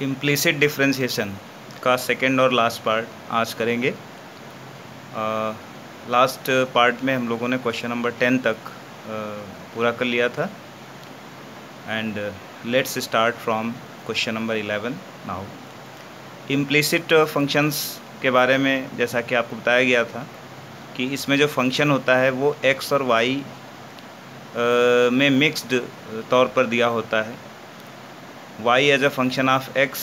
Implicit differentiation का second और last part आज करेंगे। लास्ट पार्ट में हम लोगों ने क्वेश्चन नंबर 10 तक पूरा कर लिया था and let's start from question number 11 now. Implicit functions के बारे में जैसा कि आपको बताया गया था कि इसमें जो फंक्शन होता है वो x और y में मिक्स्ड तौर पर दिया होता है। y as a function of x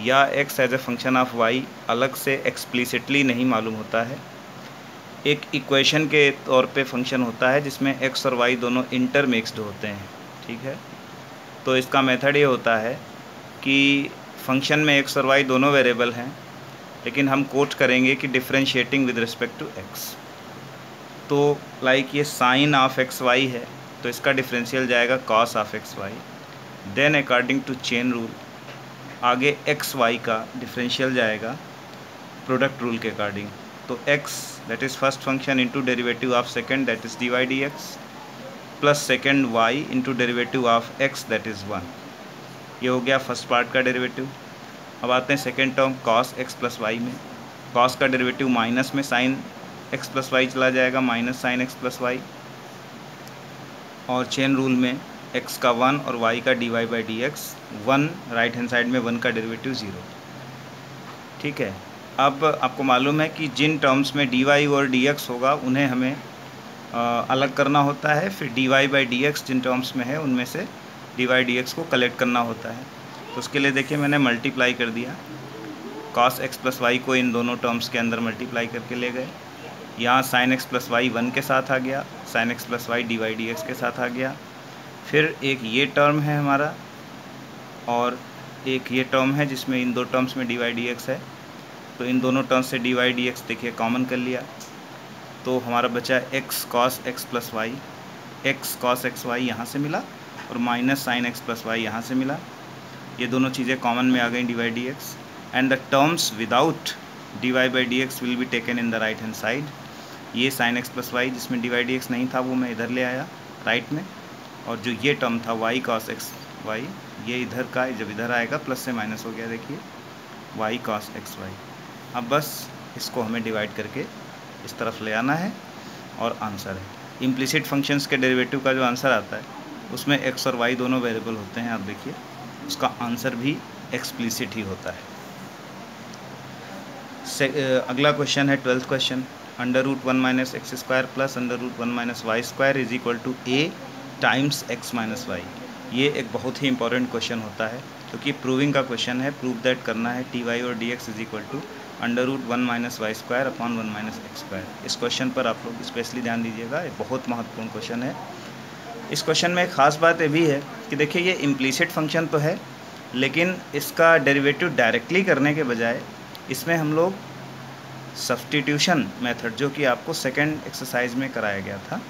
या x as a function of y अलग से एक्सप्लिसिटली नहीं मालूम होता है। एक इक्वेशन के तौर पे फंक्शन होता है जिसमें x और y दोनों इंटर मिक्स्ड होते हैं, ठीक है। तो इसका मेथड ये होता है कि फंक्शन में x और y दोनों वेरिएबल हैं, लेकिन हम कोट करेंगे कि differentiating with respect to x। तो लाइक ये साइन ऑफ एक्स वाई है तो इसका डिफरेंशियल जाएगा cos of x y. Then according to chain rule आगे एक्स वाई का डिफरेंशियल जाएगा प्रोडक्ट रूल के अकॉर्डिंग। तो x that is first function into derivative of second that is dy dx plus second y into derivative of x that is 1। ये हो गया first part का derivative. अब आते हैं second term cos x plus y में। cos का derivative minus में साइन x प्लस वाई चला जाएगा, minus sign x plus y. और चेन रूल में x का 1 और y का dy by d x 1, right hand side में 1 का डेरिवेटिव 0, ठीक है। अब आपको मालूम है कि जिन टर्म्स में dy और dx होगा उन्हें हमें अलग करना होता है, फिर dy बाई डी एक्स जिन टर्म्स में है उनमें से dy dx को कलेक्ट करना होता है। तो उसके लिए देखिए मैंने मल्टीप्लाई कर दिया, cos x प्लस वाई को इन दोनों टर्म्स के अंदर मल्टीप्लाई करके ले गए। यहाँ साइन एक्स प्लस वाई 1 के साथ आ गया, sine x plus y d y d x के साथ आ गया। फिर एक ये टर्म है हमारा और एक ये टर्म है जिसमें इन दो टर्म्स में डी वाई डी एक्स है। तो इन दोनों टर्म्स से डी वाई डी एक्स देखिए कॉमन कर लिया, तो हमारा बचा x cos x plus y. X cos x y यहाँ से मिला और minus sign x plus y यहाँ से मिला। ये दोनों चीज़ें कॉमन में आ गई d y d x and the terms without d y by d x will be taken in the right hand side. ये साइन एक्स प्लस वाई जिसमें डी वाई डी एक्स नहीं था वो मैं इधर ले आया राइट में, और जो ये टर्म था वाई कॉस एक्स वाई ये इधर का जब इधर आएगा प्लस से माइनस हो गया, देखिए वाई कॉस एक्स वाई। अब बस इसको हमें डिवाइड करके इस तरफ ले आना है और आंसर है। इम्प्लिसिट फंक्शंस के डेरिवेटिव का जो आंसर आता है उसमें एक्स और वाई दोनों वेरिएबल होते हैं। आप देखिए उसका आंसर भी एक्सप्लिसिट ही होता है। अगला क्वेश्चन है 12th question. Under root 1 minus x square plus under root 1 minus y square is equal to a times x minus y. ये एक बहुत ही इंपॉर्टेंट क्वेश्चन होता है क्योंकि प्रूविंग का क्वेश्चन है। प्रूव दैट करना है टी वाई और d x is equal to under root 1 minus y square upon 1 minus x square. इस क्वेश्चन पर आप लोग स्पेशली ध्यान दीजिएगा, ये बहुत महत्वपूर्ण क्वेश्चन है। इस क्वेश्चन में एक ख़ास बात ये भी है कि देखिए ये इम्प्लिसिट फंक्शन तो है, लेकिन इसका डेरिवेटिव डायरेक्टली करने के बजाय इसमें हम लोग सब्स्टिट्यूशन मेथड जो कि आपको सेकंड एक्सरसाइज में कराया गया था,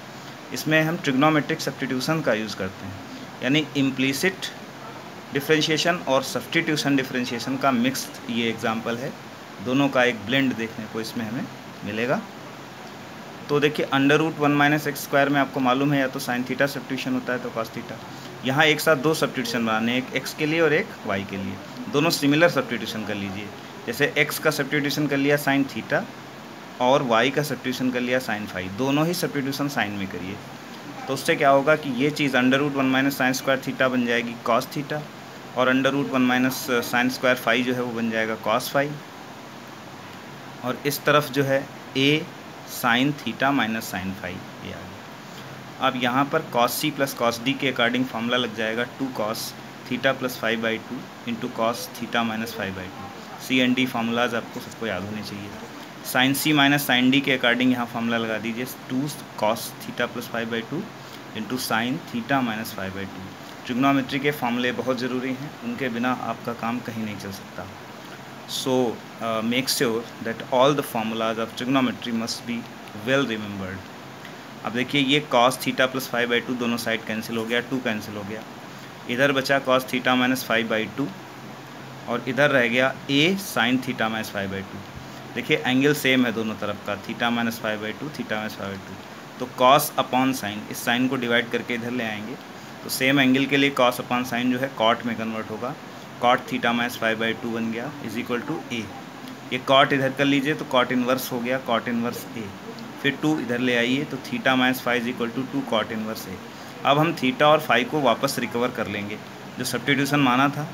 इसमें हम ट्रिग्नोमेट्रिक सब्स्टिट्यूशन का यूज़ करते हैं। यानी इम्प्लिसिट डिफरेंशिएशन और सब्स्टिट्यूशन डिफरेंशिएशन का मिक्स ये एग्जांपल है, दोनों का एक ब्लेंड देखने को इसमें हमें मिलेगा। तो देखिए under root 1 minus x square में आपको मालूम है या तो साइन थीटा सब्स्टिट्यूशन होता है तो कॉस थीटा। यहाँ एक साथ दो सब्स्टिट्यूशन बनाने, एक एक्स के लिए और एक वाई के लिए, दोनों सिमिलर सब्स्टिट्यूशन कर लीजिए। जैसे x का सब्स्टिट्यूशन कर लिया साइन थीटा और y का सब्स्टिट्यूशन कर लिया साइन फाई, दोनों ही सब्स्टिट्यूशन साइन में करिए। तो उससे क्या होगा कि ये चीज़ under root 1 minus sine square theta बन जाएगी कॉस थीटा और under root 1 minus sine square phi जो है वो बन जाएगा कॉस फाई। और इस तरफ जो है a sine theta minus sine phi ये आ गया। अब यहाँ पर cos C plus cos D के अकॉर्डिंग फॉर्मूला लग जाएगा 2 cos theta plus 5/2 into cos theta minus 5/2। C and D formulas आपको सबको याद होने चाहिए। Sine C minus sine D के अकॉर्डिंग यहाँ फार्मूला लगा दीजिए 2 cos theta plus 5/2 into sine theta minus 5/2। Trigonometry के फार्मूले बहुत ज़रूरी हैं, उनके बिना आपका काम कहीं नहीं चल सकता। So make sure that all the formulas of trigonometry must be well remembered. अब देखिए ये कॉस थीटा प्लस 5/2 दोनों साइड कैंसिल हो गया, 2 कैंसिल हो गया, इधर बचा कॉस थीटा माइनस 5/2 और इधर रह गया a साइन थीटा माइनस 5/2। देखिए एंगल सेम है दोनों तरफ का, थीटा माइनस 5/2 थीटा माइनस 5/2। तो कॉस अपॉन साइन, इस साइन को डिवाइड करके इधर ले आएंगे तो सेम एंगल के लिए कॉस अपॉन साइन जो है कॉट में कन्वर्ट होगा कॉट थीटा माइनस 5/2 बन गया इज इक्वल टू ए। ये कॉट इधर कर लीजिए तो कॉट इन्वर्स हो गया, कॉट इन्वर्स ए। फिर 2 इधर ले आइए तो theta minus 5 is equal to 2 cot inverse A. अब हम थीटा और फाई को वापस रिकवर कर लेंगे। जो सब्स्टिट्यूशन माना था,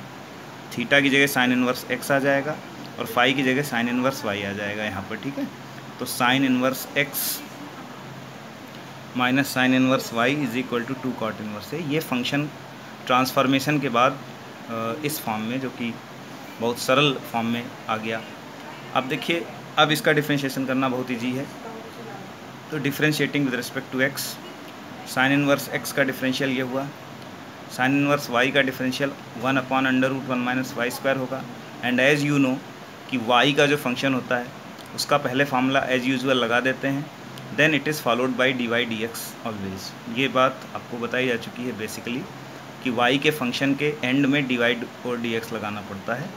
थीटा की जगह साइन इन्वर्स एक्स आ जाएगा और फाई की जगह साइन इन्वर्स वाई आ जाएगा यहाँ पर, ठीक है। तो sine inverse x minus sine inverse y is equal to 2 cot inverse A. ये फंक्शन ट्रांसफॉर्मेशन के बाद इस फॉर्म में, जो कि बहुत सरल फॉर्म में आ गया। अब देखिए, अब इसका डिफ्रेंशिएशन करना बहुत ईजी है। तो differentiating with respect to x, sine inverse x का डिफरेंशियल ये हुआ, साइन इन्वर्स वाई का डिफरेंशियल 1/√1 माइनस वाई स्क्वायर होगा। एंड एज़ यू नो कि वाई का जो फंक्शन होता है उसका पहले फार्मूला एज यूजुअल लगा देते हैं, then it is followed by d y d x always. ये बात आपको बताई जा चुकी है बेसिकली कि वाई के फंक्शन के एंड में डी वाई और डी एक्स लगाना पड़ता है।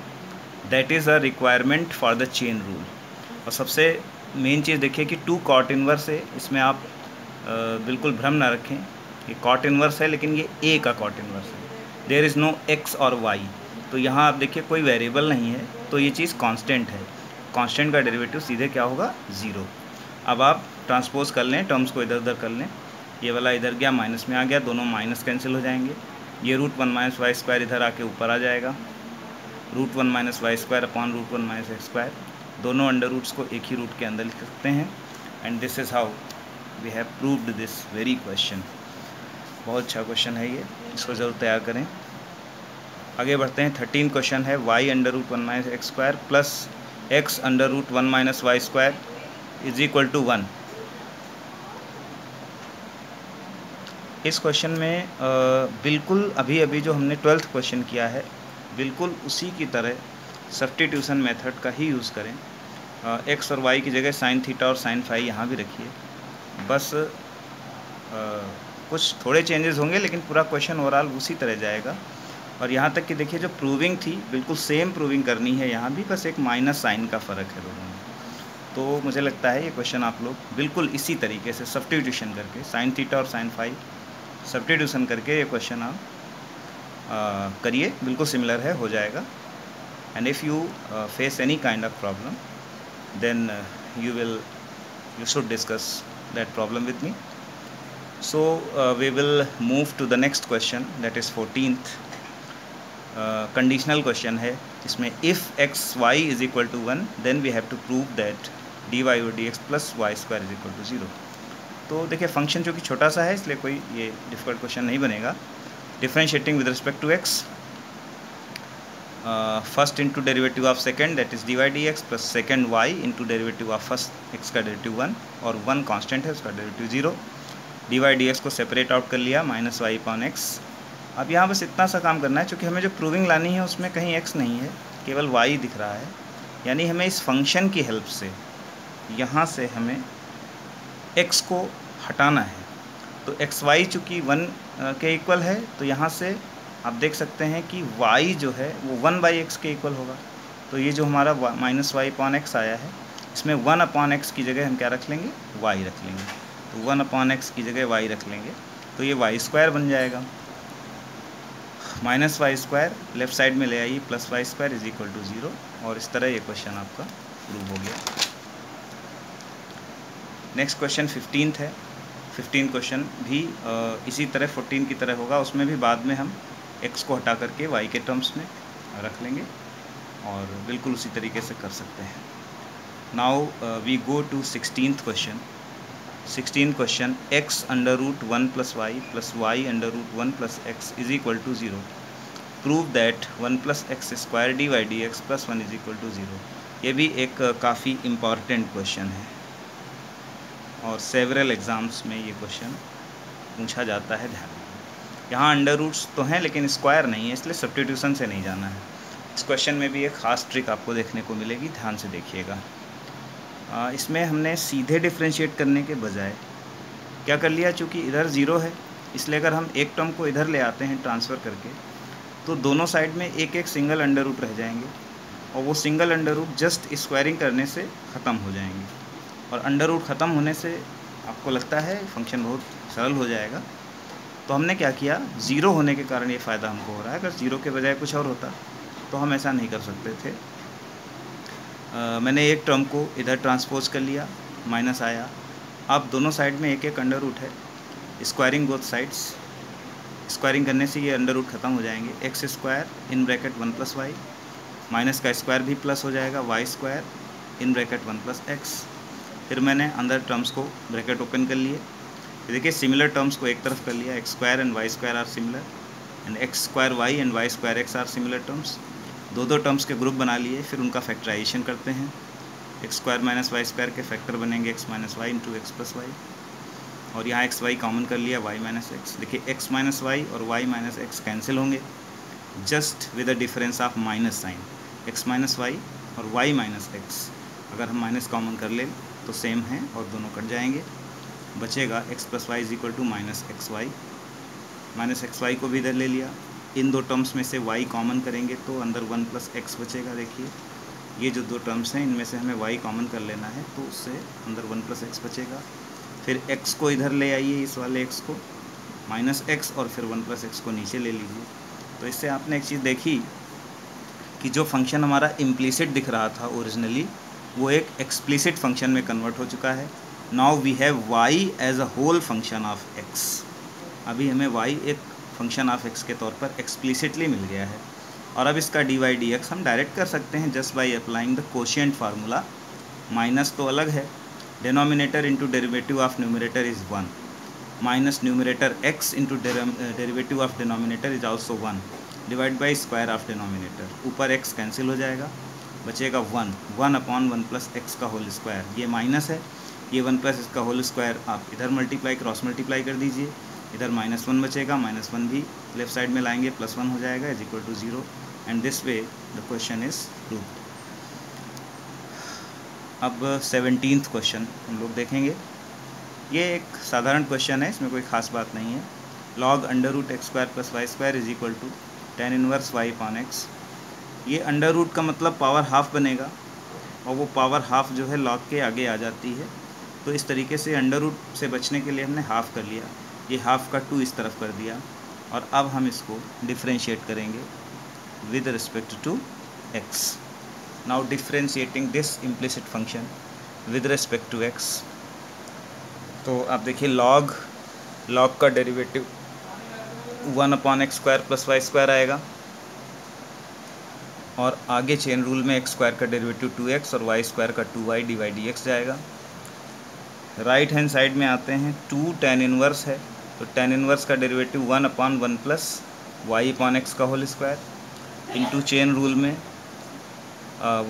That is a requirement for the chain rule. और सबसे मेन चीज़ देखिए कि 2 कॉट इन्वर्स है, इसमें आप बिल्कुल भ्रम ना रखें। ये कॉट इन्वर्स है लेकिन ये ए का कॉट इन्वर्स है, देयर इज़ नो एक्स और वाई। तो यहाँ आप देखिए कोई वेरिएबल नहीं है, तो ये चीज़ कांस्टेंट है। कांस्टेंट का डेरिवेटिव सीधे क्या होगा, 0। अब आप ट्रांसपोज कर लें, टर्म्स को इधर उधर कर लें, ये वाला इधर गया माइनस में आ गया, दोनों माइनस कैंसिल हो जाएंगे। ये √1 माइनस वाई स्क्वायर इधर आके ऊपर आ जाएगा, √1 minus y square upon √1 minus x square. दोनों अंडर रूट्स को एक ही रूट के अंदर लिख सकते हैं। And this is how we have proved this very question. बहुत अच्छा क्वेश्चन है ये, इसको ज़रूर तैयार करें। आगे बढ़ते हैं। 13 क्वेश्चन है, y√1 minus x square plus x√1 minus y square is equal to 1। इस क्वेश्चन में बिल्कुल अभी जो हमने 12th क्वेश्चन किया है, बिल्कुल उसी की तरह सब्स्टिट्यूशन मेथड का ही यूज़ करें। x और y की जगह साइन थीटा और साइन फाई यहाँ भी रखिए। बस कुछ थोड़े चेंजेस होंगे लेकिन पूरा क्वेश्चन ओवरऑल उसी तरह जाएगा। और यहाँ तक कि देखिए जो प्रूविंग थी बिल्कुल सेम प्रूविंग करनी है यहाँ भी, बस एक माइनस साइन का फ़र्क है दोनों में। तो मुझे लगता है ये क्वेश्चन आप लोग बिल्कुल इसी तरीके से सब्स्टिट्यूशन करके, साइन थीटा और साइन फाई सब्स्टिट्यूशन करके ये क्वेश्चन आप करिए, बिल्कुल सिमिलर है, हो जाएगा। And if you face any kind of problem then you should discuss that problem with me. So we will move to the next question, that is 14th conditional question है। इसमें if x y is equal to 1 then we have to prove that dy over dx plus y square is equal to 0। तो देखिए function जो कि छोटा सा है इसलिए कोई ये डिफ़िकल्ट क्वेश्चन नहीं बनेगा। Differentiating with respect to x, first into derivative of second that is d y d x plus second y into derivative of first x का डेरिवेटिव 1 और 1 कांस्टेंट है उसका derivative 0। D y d x को separate out कर लिया, minus Y upon x. अब यहाँ बस इतना सा काम करना है, क्योंकि हमें जो प्रूविंग लानी है उसमें कहीं एक्स नहीं है, केवल वाई दिख रहा है। यानी हमें इस फंक्शन की हेल्प से यहाँ से हमें एक्स को हटाना है। तो एक्स वाई चूँकि 1 के इक्वल है, तो यहाँ से आप देख सकते हैं कि y जो है वो 1/x के इक्वल होगा। तो ये जो हमारा माइनस वाई अपॉन एक्स आया है, इसमें 1 अपॉन एक्स की जगह हम क्या रख लेंगे, y रख लेंगे। तो 1 अपॉन एक्स की जगह y रख लेंगे, तो ये वाई स्क्वायर बन जाएगा। Minus y square left side में ले आइए, plus y square is equal to 0। और इस तरह ये क्वेश्चन आपका प्रूव हो गया। नेक्स्ट क्वेश्चन 15th है। 15 क्वेश्चन भी इसी तरह 14 की तरह होगा, उसमें भी बाद में हम x को हटा करके y के टर्म्स में रख लेंगे और बिल्कुल उसी तरीके से कर सकते हैं। Now we go to 16th question. 16th question, x√1 plus y plus y √1 plus x is equal to 0। Prove that 1 plus x square d y d x plus 1 is equal to 0। ये भी एक काफ़ी important question है और several exams में ये question पूछा जाता है। ध्यान, यहाँ अंडर रूट्स तो हैं लेकिन स्क्वायर नहीं है, इसलिए सब्स्टिट्यूशन से नहीं जाना है। इस क्वेश्चन में भी एक ख़ास ट्रिक आपको देखने को मिलेगी, ध्यान से देखिएगा। इसमें हमने सीधे डिफ्रेंशिएट करने के बजाय क्या कर लिया, चूँकि इधर 0 है इसलिए अगर हम एक टर्म को इधर ले आते हैं ट्रांसफ़र करके, तो दोनों साइड में एक एक सिंगल अंडर रूट रह जाएंगे और वो single under root just squaring करने से ख़त्म हो जाएंगे। और अंडर रूट ख़त्म होने से आपको लगता है फंक्शन बहुत सरल हो जाएगा। तो हमने क्या किया, 0 होने के कारण ये फ़ायदा हमको हो रहा है। अगर 0 के बजाय कुछ और होता तो हम ऐसा नहीं कर सकते थे। मैंने एक टर्म को इधर ट्रांसपोज कर लिया, माइनस आया। अब दोनों साइड में एक एक अंडर रूट है, स्क्वायरिंग बोथ साइड्स। स्क्वायरिंग करने से ये अंडर रूट खत्म हो जाएंगे। X square in bracket 1 + y, minus का स्क्वायर भी प्लस हो जाएगा, y square in bracket 1 + x. फिर मैंने अंदर टर्म्स को ब्रैकेट ओपन कर लिए। देखिए सिमिलर टर्म्स को एक तरफ कर लिया, x square and y square are similar, and x square y and y square x are similar terms. दो टर्म्स के ग्रुप बना लिए। फिर उनका फैक्टराइजेशन करते हैं। X square minus y square के फैक्टर बनेंगे x minus y into x plus y, और यहाँ एक्स वाई कॉमन कर लिया, वाई माइनस एक्स। देखिए एक्स माइनस वाई और वाई माइनस एक्स कैंसिल होंगे just with the difference of minus sign. X minus y और y minus x अगर हम माइनस कॉमन कर लें तो सेम हैं और दोनों कट जाएंगे। बचेगा x plus y is equal to minus x y. Minus x y को भी इधर ले लिया। इन दो टर्म्स में से y कॉमन करेंगे तो अंदर 1 + x बचेगा। देखिए ये जो दो टर्म्स हैं इनमें से हमें y कॉमन कर लेना है, तो उससे अंदर 1 + x बचेगा। फिर x को इधर ले आइए, इस वाले x को, माइनस x, और फिर 1 + x को नीचे ले लीजिए। तो इससे आपने एक चीज़ देखी कि जो फंक्शन हमारा इम्प्लिसिट दिख रहा था ओरिजिनली, वो एक एक्सप्लिसिट फंक्शन में कन्वर्ट हो चुका है। Now we have y as a whole function of x। अभी हमें y एक फंक्शन ऑफ x के तौर पर एक्सप्लिसिटली मिल गया है। और अब इसका dy dx हम डायरेक्ट कर सकते हैं just by applying the quotient formula. Minus तो अलग है, denominator into derivative of numerator is 1, minus numerator x into derivative of denominator is also 1, divide by square of denominator. ऊपर x कैंसिल हो जाएगा, बचेगा 1/1 + x का होल स्क्वायर। ये minus है, ये 1 + इसका होल स्क्वायर आप इधर मल्टीप्लाई क्रॉस मल्टीप्लाई कर दीजिए, इधर -1 बचेगा, -1 भी लेफ्ट साइड में लाएंगे, +1 हो जाएगा is equal to 0, and this way the question is proved. अब 17th क्वेश्चन हम लोग देखेंगे। ये एक साधारण क्वेश्चन है, इसमें कोई ख़ास बात नहीं है। log √x² + y² is equal to tan 1 y/x। ये अंडर रूट का मतलब पावर हाफ बनेगा, और वो पावर हाफ जो है log के आगे आ जाती है। तो इस तरीके से अंडर रूट से बचने के लिए हमने हाफ कर लिया, ये हाफ का 2 इस तरफ कर दिया, और अब हम इसको डिफ्रेंशिएट करेंगे with respect to x। Now differentiating this implicit function with respect to x, तो आप देखिए log का डेरिवेटिव 1/x² + y² आएगा, और आगे चेन रूल में x² का डेरिवेटिव 2x और y² का 2y dy/dx जाएगा। राइट हैंड साइड में आते हैं, 2 tan 1 है, तो tan 1 का डेरिवेटिव 1/1 + y/x का whole square into chain rule में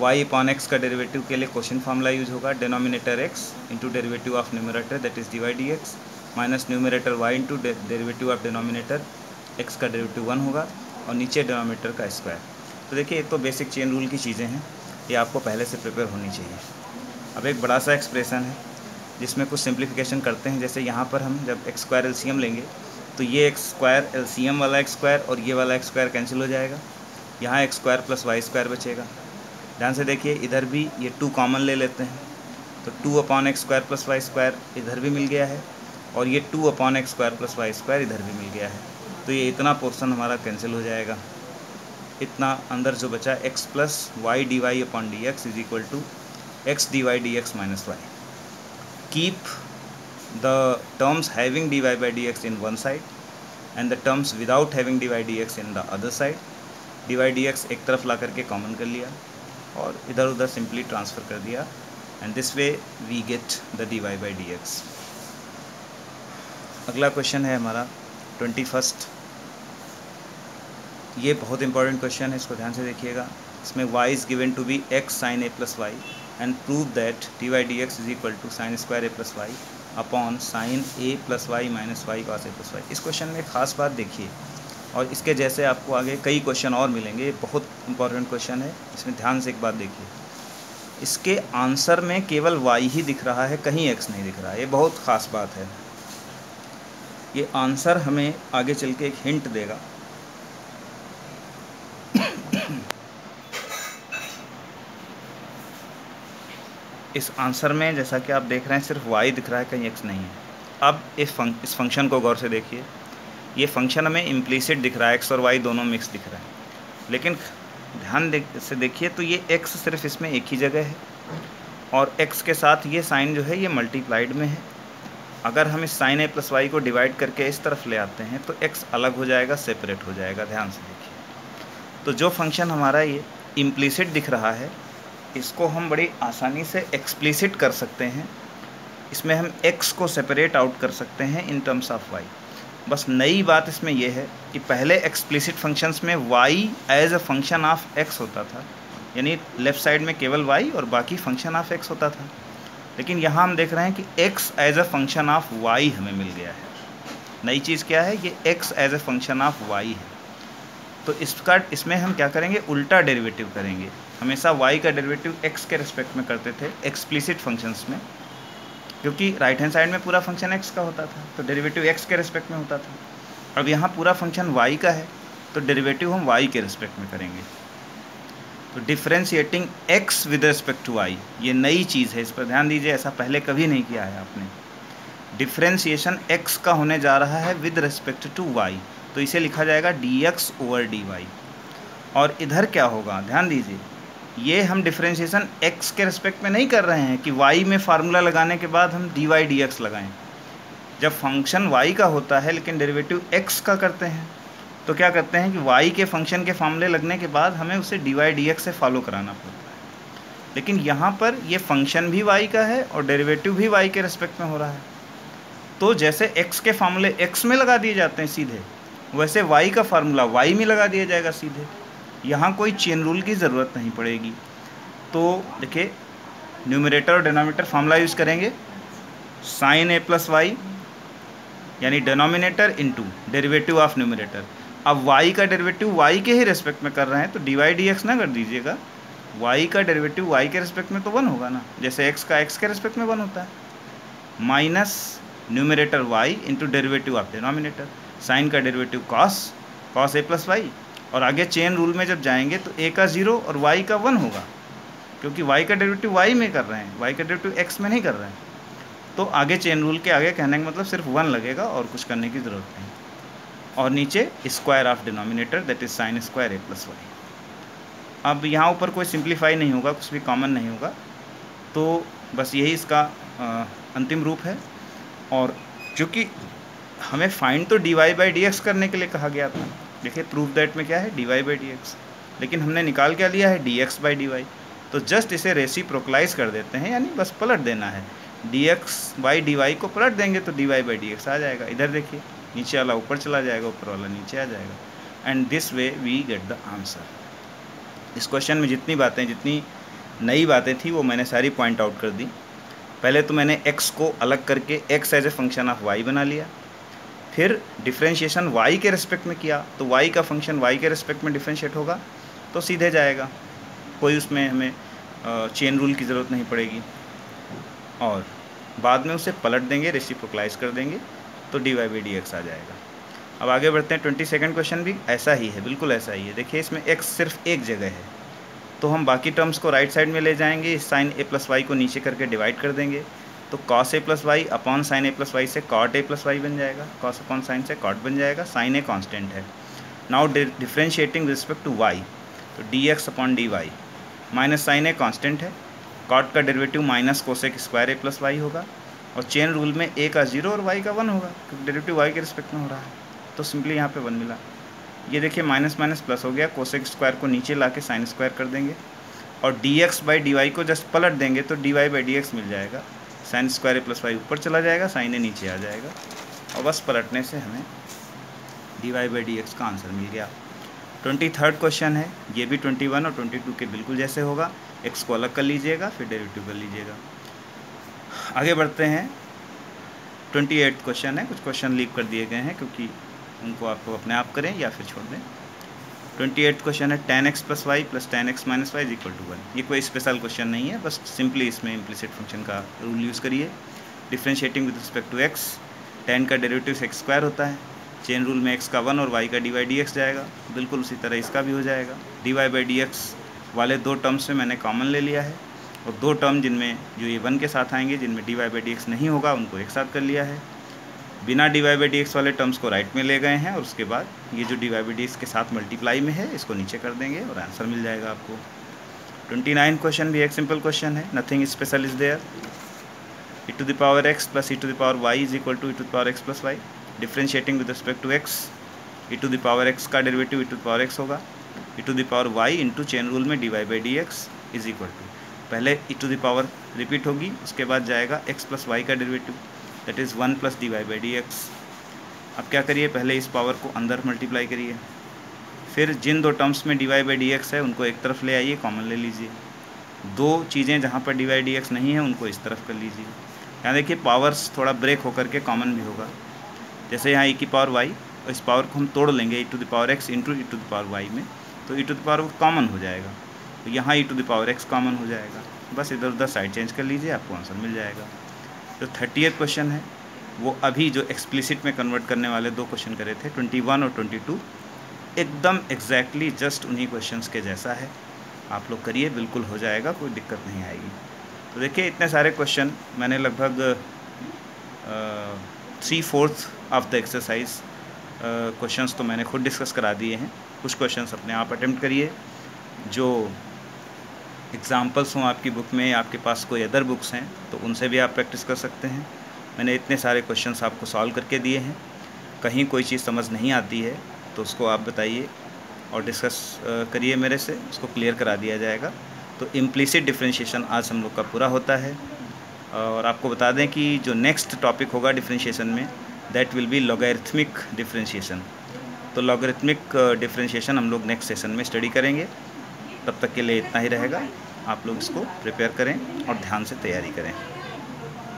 y/x का डेरिवेटिव के लिए क्वेश्चन फार्मूला यूज होगा, denominator x into derivative of numerator that is dy/dx minus numerator y into derivative of denominator x का डेरिवेटिव 1 होगा, और नीचे डिनोमिनेटर का स्क्वायर। तो देखिए ये तो बेसिक चेन रूल की चीज़ें हैं, ये आपको पहले से प्रिपेयर होनी चाहिए। अब एक बड़ा सा एक्सप्रेशन है जिसमें कुछ सिंप्लीफिकेशन करते हैं। जैसे यहाँ पर हम जब x² एलसीएम लेंगे तो ये x² एलसीएम वाला x² और ये वाला x² कैंसिल हो जाएगा, यहाँ x² + y² बचेगा। ध्यान से देखिए इधर भी ये 2 कॉमन ले लेते हैं, तो 2/x² + y² इधर भी मिल गया है, और ये 2/x² + y² इधर भी मिल गया है। तो ये इतना पोर्शन हमारा कैंसिल हो जाएगा। इतना अंदर जो बचा x + y dy/dx is equal to x dy/dx - y। Keep the terms having dy/dx in one side and the terms without having dy/dx in the other side. dy/dx एक तरफ ला करके कॉमन कर लिया और इधर उधर सिंपली ट्रांसफ़र कर दिया, and this way we get the dy/dx। अगला क्वेश्चन है हमारा 21st। ये बहुत इंपॉर्टेंट क्वेश्चन है, इसको ध्यान से देखिएगा। इसमें y is given to be x sin a + y and prove that dy/dx is equal to sin² a + y upon sin a + y - y cos a + y। इस क्वेश्चन में खास बात देखिए, और इसके जैसे आपको आगे कई क्वेश्चन और मिलेंगे। ये बहुत इंपॉर्टेंट क्वेश्चन है, इसमें ध्यान से एक बात देखिए। इसके आंसर में केवल y ही दिख रहा है, कहीं x नहीं दिख रहा है। ये बहुत ख़ास बात है। ये आंसर हमें आगे चल के एक हिंट देगा। इस आंसर में जैसा कि आप देख रहे हैं सिर्फ y दिख रहा है, कहीं x नहीं है। अब इस फंक्शन को गौर से देखिए। ये फंक्शन हमें इम्प्लिसिट दिख रहा है, x और y दोनों मिक्स दिख रहा है, लेकिन ध्यान से देखिए तो ये x सिर्फ इसमें एक ही जगह है और x के साथ ये साइन जो है ये मल्टीप्लाइड में है। अगर हम इस साइन a प्लस वाई को डिवाइड करके इस तरफ ले आते हैं तो x अलग हो जाएगा, सेपरेट हो जाएगा। ध्यान से देखिए तो जो फंक्शन हमारा ये इम्प्लिसिट दिख रहा है इसको हम बड़ी आसानी से एक्सप्लिसिट कर सकते हैं। इसमें हम x को सेपरेट आउट कर सकते हैं इन टर्म्स ऑफ y। बस नई बात इसमें यह है कि पहले एक्सप्लिसिट फंक्शंस में y as a function of x होता था, यानी लेफ़्ट साइड में केवल y और बाकी फंक्शन ऑफ x होता था। लेकिन यहाँ हम देख रहे हैं कि x as a function of y हमें मिल गया है। नई चीज़ क्या है, ये x as a function of y है। तो इसमें हम क्या करेंगे, उल्टा डेरिवेटिव करेंगे। हमेशा y का डेरिवेटिव x के रिस्पेक्ट में करते थे एक्सप्लिसिट फंक्शंस में, क्योंकि राइट हैंड साइड में पूरा फंक्शन x का होता था तो डेरिवेटिव x के रिस्पेक्ट में होता था। अब यहाँ पूरा फंक्शन y का है तो डेरिवेटिव हम y के रिस्पेक्ट में करेंगे। तो differentiating x with respect to y ये नई चीज़ है, इस पर ध्यान दीजिए, ऐसा पहले कभी नहीं किया है आपने। डिफ्रेंशिएशन x का होने जा रहा है विद रिस्पेक्ट टू y, तो इसे लिखा जाएगा dx ओवर dy। और इधर क्या होगा, ध्यान दीजिए, ये हम डिफ्रेंशिएशन x के रिस्पेक्ट में नहीं कर रहे हैं कि y में फार्मूला लगाने के बाद हम dy dx लगाएं। जब फंक्शन y का होता है लेकिन डेरिवेटिव x का करते हैं तो क्या करते हैं कि y के फंक्शन के फार्मूले लगने के बाद हमें उसे dy dx से फॉलो कराना पड़ता है। लेकिन यहाँ पर ये फंक्शन भी y का है और डेरिवेटिव भी y के रिस्पेक्ट में हो रहा है, तो जैसे x के फार्मूले x में लगा दिए जाते हैं सीधे, वैसे y का फार्मूला y में लगा दिया जाएगा सीधे। यहाँ कोई चेन रूल की ज़रूरत नहीं पड़ेगी। तो देखिए, न्यूमरेटर और डिनोमिनेटर फार्मूला यूज़ करेंगे, साइन a प्लस वाई यानी denominator into derivative of numerator. अब y का डेरिवेटिव y के ही रेस्पेक्ट में कर रहे हैं तो dy dx ना कर दीजिएगा, y का डेरिवेटिव y के रेस्पेक्ट में तो 1 होगा ना, जैसे x का x के रेस्पेक्ट में 1 होता है, minus numerator y into derivative of denominator, sine का derivative cos a plus y. और आगे चेन रूल में जब जाएंगे तो a का 0 और y का 1 होगा, क्योंकि y का डेरिवेटिव y में कर रहे हैं, y का डेरिवेटिव x में नहीं कर रहे हैं। तो आगे चेन रूल के आगे कहने का मतलब सिर्फ 1 लगेगा और कुछ करने की ज़रूरत नहीं। और नीचे square of denominator that is sine square a plus y. अब यहाँ ऊपर कोई सिंप्लीफाई नहीं होगा, कुछ भी कॉमन नहीं होगा, तो बस यही इसका अंतिम रूप है। और चूँकि हमें फाइंड तो dy बाई dx करने के लिए कहा गया था, देखिए प्रूफ दैट में क्या है dy बाई dx, लेकिन हमने निकाल क्या लिया है dx बाई dy। तो जस्ट इसे रेसिप्रोकलाइज कर देते हैं, यानी बस पलट देना है, dx बाई dy को पलट देंगे तो dy बाई dx आ जाएगा। इधर देखिए, नीचे वाला ऊपर चला जाएगा, ऊपर वाला नीचे आ जाएगा, and this way we get the answer. इस क्वेश्चन में जितनी नई बातें थी वो मैंने सारी पॉइंट आउट कर दी। पहले तो मैंने x को अलग करके x as a function of y बना लिया, फिर डिफ्रेंशिएशन y के रिस्पेक्ट में किया तो y का फंक्शन y के रिस्पेक्ट में डिफ्रेंशिएट होगा तो सीधे जाएगा, कोई उसमें हमें चेन रूल की ज़रूरत नहीं पड़ेगी। और बाद में उसे पलट देंगे, रेसिप्रोकलाइज कर देंगे तो dy बाई dx आ जाएगा। अब आगे बढ़ते हैं, 22nd क्वेश्चन भी ऐसा ही है, बिल्कुल ऐसा ही है। देखिए इसमें x सिर्फ एक जगह है तो हम बाकी टर्म्स को राइट साइड में ले जाएंगे, साइन a प्लस वाई को नीचे करके डिवाइड कर देंगे तो cos a plus y upon sine a plus y से cot a प्लस वाई बन जाएगा, cos अपॉन साइन से cot बन जाएगा, साइन a कांस्टेंट है। Now differentiating respect to y तो dx अपॉन dy, minus sine a constant है, cot का derivative minus cosec square a plus y होगा, और चेन रूल में a का 0 और y का 1 होगा क्योंकि डेरिवेटिव y के रिस्पेक्ट में हो रहा है, तो सिंपली यहाँ पे 1 मिला। ये देखिए माइनस माइनस प्लस हो गया, कोसेक स्क्वायर को नीचे ला के साइन स्क्वायर कर देंगे और dx बाई dy को जस्ट पलट देंगे तो dy बाई dx मिल जाएगा, sine square a plus y ऊपर चला जाएगा, साइन a नीचे आ जाएगा, और बस पलटने से हमें dy बाई dx का आंसर मिल गया। 23rd क्वेश्चन है, ये भी 21 और 22 के बिल्कुल जैसे होगा, x को अलग कर लीजिएगा फिर डेरिवेटिव कर लीजिएगा। आगे बढ़ते हैं, 28th क्वेश्चन है, कुछ क्वेश्चन लीव कर दिए गए हैं क्योंकि उनको आपको अपने आप करें या फिर छोड़ दें। 28th क्वेश्चन है tan x plus y plus tan x minus y is equal to 1। ये कोई स्पेशल क्वेश्चन नहीं है, बस सिंपली इसमें इम्प्लिसिट फंक्शन का रूल यूज़ करिए। Differentiating with respect to x, tan का डेरिवेटिव x स्क्वायर होता है, चेन रूल में x का 1 और y का dy dx जाएगा, बिल्कुल उसी तरह इसका भी हो जाएगा। dy बाई dx वाले दो टर्म्स में मैंने कॉमन ले लिया है, और दो टर्म जिनमें जो ये 1 के साथ आएंगे, जिनमें dy बाई dx नहीं होगा, उनको एक साथ कर लिया है। बिना dy बाई डी एक्स वाले टर्म्स को राइट में ले गए हैं और उसके बाद ये जो dy बाई डी एक्स के साथ मल्टीप्लाई में है इसको नीचे कर देंगे और आंसर मिल जाएगा आपको। 29 क्वेश्चन भी एक सिंपल क्वेश्चन है, nothing special is there. e to the power x plus e to the power y is equal to e to the power x plus y. Differentiating with respect to x, e to the power x का derivative e to the power x होगा, e to the power y into chain rule में dy by d x is equal to, पहले e to the power repeat होगी, उसके बाद जाएगा x plus Y का derivative that is 1 plus dy by d x. अब क्या करिए, पहले इस पावर को अंदर मल्टीप्लाई करिए, फिर जिन दो टर्म्स में dy बाई डी एक्स है उनको एक तरफ ले आइए, कॉमन ले लीजिए। दो चीज़ें जहाँ पर dy बाई डी एक्स नहीं है उनको इस तरफ कर लीजिए। यहाँ देखिए पावर्स थोड़ा ब्रेक होकर के कॉमन भी होगा, जैसे यहाँ e की पावर y, इस पावर को हम तोड़ लेंगे e to the power x into e to the power y में, तो e to the power common हो जाएगा, तो यहाँ e to the power x common हो जाएगा। बस इधर उधर साइड चेंज कर लीजिए, आपको आंसर मिल जाएगा। जो 30th क्वेश्चन है वो अभी जो एक्सप्लिसिट में कन्वर्ट करने वाले दो क्वेश्चन करे थे 21 और 22, एकदम एग्जैक्टली जस्ट उन्हीं क्वेश्चंस के जैसा है। आप लोग करिए, बिल्कुल हो जाएगा, कोई दिक्कत नहीं आएगी। तो देखिए इतने सारे क्वेश्चन मैंने लगभग 3/4 ऑफ द एक्सरसाइज क्वेश्चंस तो मैंने खुद डिस्कस करा दिए हैं। कुछ क्वेश्चंस अपने आप अटेम्प्ट करिए, जो एग्ज़ाम्पल्स हों आपकी बुक में, आपके पास कोई अदर बुक्स हैं तो उनसे भी आप प्रैक्टिस कर सकते हैं। मैंने इतने सारे क्वेश्चंस आपको सॉल्व करके दिए हैं, कहीं कोई चीज़ समझ नहीं आती है तो उसको आप बताइए और डिस्कस करिए मेरे से, उसको क्लियर करा दिया जाएगा। तो इम्प्लिसिट डिफरेंशिएशन आज हम लोग का पूरा होता है। और आपको बता दें कि जो नेक्स्ट टॉपिक होगा डिफरेंशिएशन में, that will be logarithmic differentiation. तो लॉगरिथमिक डिफरेंशिएशन हम लोग नेक्स्ट सेशन में स्टडी करेंगे। तब तक के लिए इतना ही रहेगा। आप लोग इसको प्रिपेयर करें और ध्यान से तैयारी करें।